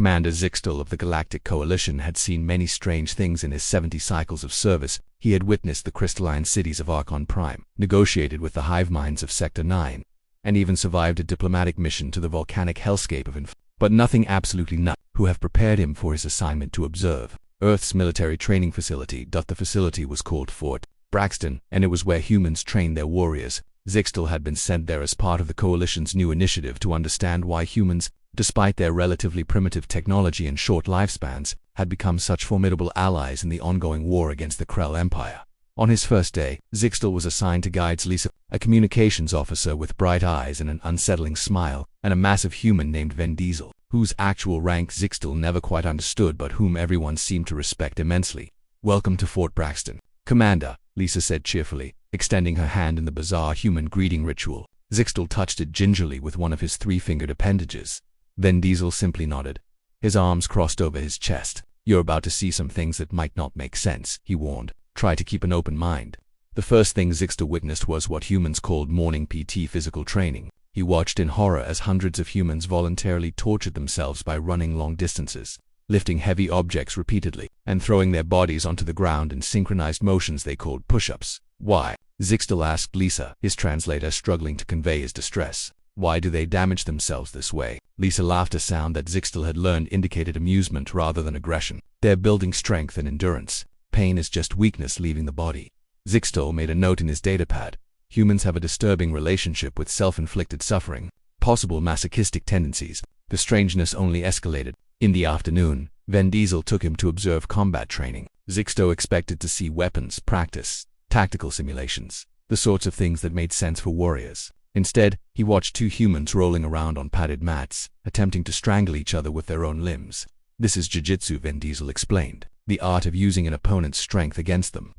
Commander Zixtel of the Galactic Coalition had seen many strange things in his 70 cycles of service. He had witnessed the crystalline cities of Archon Prime, negotiated with the hive minds of Sector 9, and even survived a diplomatic mission to the volcanic hellscape of but nothing, absolutely nothing, who have prepared him for his assignment to observe Earth's military training facility. The facility was called Fort Braxton, and it was where humans trained their warriors. Zixtel had been sent there as part of the Coalition's new initiative to understand why humans, despite their relatively primitive technology and short lifespans, had become such formidable allies in the ongoing war against the Krell Empire. On his first day, Zixtel was assigned to guide Lisa, a communications officer with bright eyes and an unsettling smile, and a massive human named Vin Diesel, whose actual rank Zixtel never quite understood but whom everyone seemed to respect immensely. "Welcome to Fort Braxton, Commander," Lisa said cheerfully, extending her hand in the bizarre human greeting ritual. Zixtel touched it gingerly with one of his 3-fingered appendages. Vin Diesel simply nodded. His arms crossed over his chest. "You're about to see some things that might not make sense," he warned. "Try to keep an open mind." The first thing Zixtel witnessed was what humans called morning PT physical training. He watched in horror as hundreds of humans voluntarily tortured themselves by running long distances, lifting heavy objects repeatedly, and throwing their bodies onto the ground in synchronized motions they called push-ups. "Why?" Zixtel asked Lisa, his translator struggling to convey his distress. "Why do they damage themselves this way?" Lisa laughed, a sound that Zixtel had learned indicated amusement rather than aggression. "They're building strength and endurance. Pain is just weakness leaving the body." Zixtel made a note in his datapad. Humans have a disturbing relationship with self-inflicted suffering, possible masochistic tendencies. The strangeness only escalated. In the afternoon, Vin Diesel took him to observe combat training. Zixtel expected to see weapons, practice, tactical simulations, the sorts of things that made sense for warriors. Instead, he watched 2 humans rolling around on padded mats, attempting to strangle each other with their own limbs. "This is jiu-jitsu," Vin Diesel explained, "the art of using an opponent's strength against them."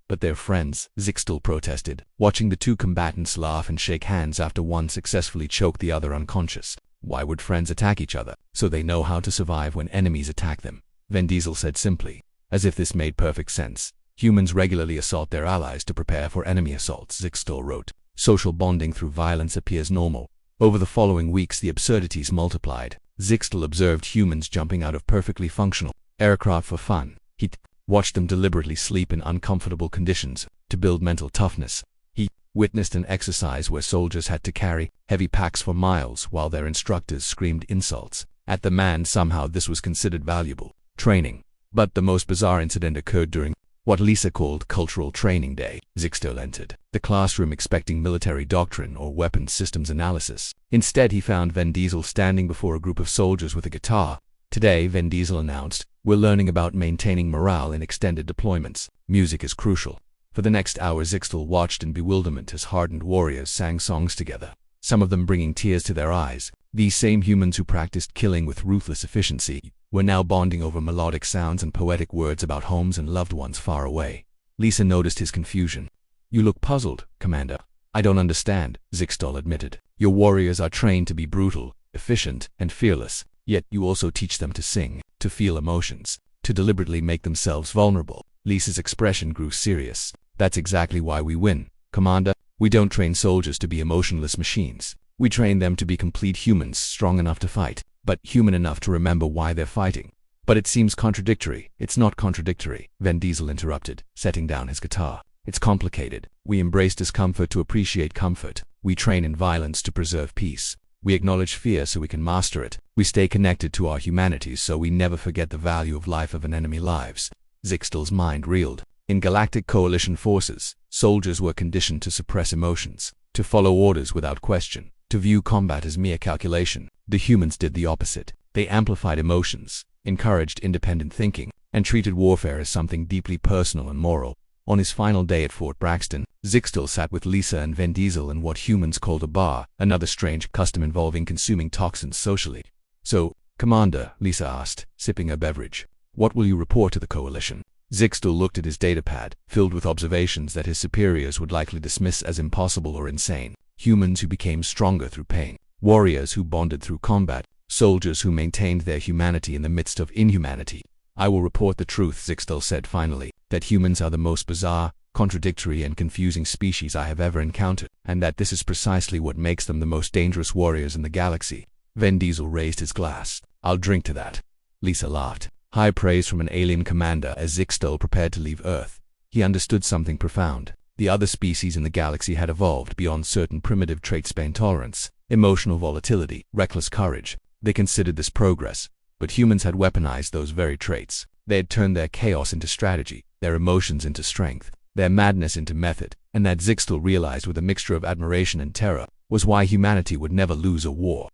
"But they're friends," Zixtel protested, watching the 2 combatants laugh and shake hands after one successfully choked the other unconscious. "Why would friends attack each other?" "So they know how to survive when enemies attack them," Vin Diesel said simply, as if this made perfect sense. "Humans regularly assault their allies to prepare for enemy assaults," Zixtel wrote. "Social bonding through violence appears normal." Over the following weeks, the absurdities multiplied. Zixtel observed humans jumping out of perfectly functional aircraft for fun. He watched them deliberately sleep in uncomfortable conditions to build mental toughness. He witnessed an exercise where soldiers had to carry heavy packs for miles while their instructors screamed insults at the man. Somehow this was considered valuable training. But the most bizarre incident occurred during what Lisa called Cultural Training Day. Zixtel entered the classroom expecting military doctrine or weapons systems analysis. Instead, he found Vin Diesel standing before a group of soldiers with a guitar. "Today," Vin Diesel announced, "we're learning about maintaining morale in extended deployments. Music is crucial." For the next hour, Zixtel watched in bewilderment as hardened warriors sang songs together, some of them bringing tears to their eyes. These same humans who practiced killing with ruthless efficiency were now bonding over melodic sounds and poetic words about homes and loved ones far away. Lisa noticed his confusion. "You look puzzled, Commander." "I don't understand," Zixtel admitted. "Your warriors are trained to be brutal, efficient, and fearless. Yet you also teach them to sing, to feel emotions, to deliberately make themselves vulnerable." Lisa's expression grew serious. "That's exactly why we win, Commander. We don't train soldiers to be emotionless machines. We train them to be complete humans, strong enough to fight, but human enough to remember why they're fighting." "But it seems contradictory." "It's not contradictory," Vin Diesel interrupted, setting down his guitar. "It's complicated. We embrace discomfort to appreciate comfort. We train in violence to preserve peace. We acknowledge fear so we can master it. We stay connected to our humanity so we never forget the value of life of an enemy lives." Zixtel's mind reeled. In Galactic Coalition forces, soldiers were conditioned to suppress emotions, to follow orders without question, to view combat as mere calculation. The humans did the opposite. They amplified emotions, encouraged independent thinking, and treated warfare as something deeply personal and moral. On his final day at Fort Braxton, Zixtel sat with Lisa and Vin Diesel in what humans called a bar, another strange custom involving consuming toxins socially. "So, Commander," Lisa asked, sipping her beverage, "what will you report to the Coalition?" Zixtel looked at his datapad, filled with observations that his superiors would likely dismiss as impossible or insane. Humans who became stronger through pain, warriors who bonded through combat, soldiers who maintained their humanity in the midst of inhumanity. "I will report the truth," Zixtel said finally, "that humans are the most bizarre, contradictory and confusing species I have ever encountered, and that this is precisely what makes them the most dangerous warriors in the galaxy." Vin Diesel raised his glass. I'll drink to that. Lisa laughed. High praise from an alien commander as Zixtel prepared to leave Earth. He understood something profound. The other species in the galaxy had evolved beyond certain primitive traits: pain tolerance, emotional volatility, reckless courage. They considered this progress, but humans had weaponized those very traits. They had turned their chaos into strategy, their emotions into strength, their madness into method, and that Zixtel realized with a mixture of admiration and terror was why humanity would never lose a war.